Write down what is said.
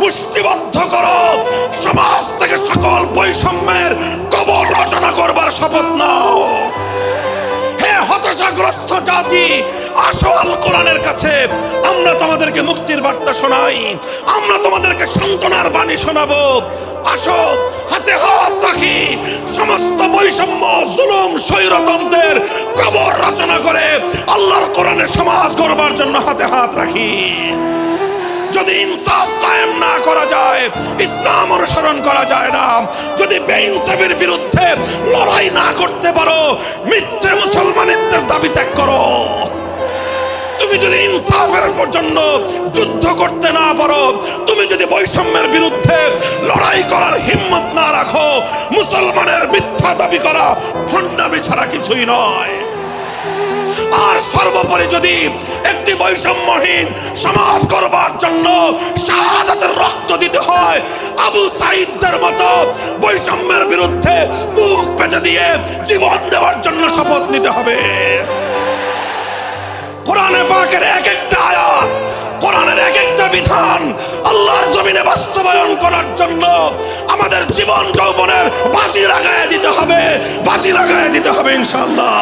মুষ্টিবদ্ধ করো, সমাজ থেকে সকল বৈষম্যের কবর রচনা করবার শপথ নাও। হে হতাশাগ্রস্ত জাতি, আসো আল কোরআনের কাছে, আমরা তোমাদেরকে মুক্তির বার্তা শোনাই, আমরা তোমাদেরকে সান্ত্বনার বাণী শোনাবো। আসো হাতে হাত রাখি, সমস্ত বৈষম্য, জুলুম, স্বৈরতন্ত্রের কবর রচনা করে আল্লাহর কোরআনের সমাজ গড়বার জন্য হাতে হাত রাখি। যদি ইনসাফ কায়েম না করা যায়, ইসলাম অনুসরণ করা যায় না, যদি বেইনসাফের বিরুদ্ধে লড়াই না করতে পারো, মিথ্যে মুসলমানিত্বের দাবি ত্যাগ করো। তুমি যদি ইনসাফের জন্য যুদ্ধ করতে না পারো, তুমি যদি বৈষম্যের বিরুদ্ধে লড়াই করার হিম্মত না রাখো, মুসলমানের মিথ্যা দাবি করা ভণ্ডামি ছাড়া কিছুই নয়। আর সর্বোপরি যদি একটি বৈষম্যহীন সমাজ করবার জন্য শাহাদাতের রক্ত দিতে হয়, আবু সাঈদদের মতো বৈষম্যের বিরুদ্ধে বুক পেতে দিয়ে জীবন দেওয়ার জন্য শপথ নিতে হবে। কোরআনে পাকের এক একটা আয়াত, কোরআনের এক একটা বিধান আল্লাহর জমিনে বাস্তবায়ন করার জন্য আমাদের জীবন যৌবনের বাজি লাগায় দিতে হবে, বাজি লাগায় দিতে হবে ইনশাআল্লাহ।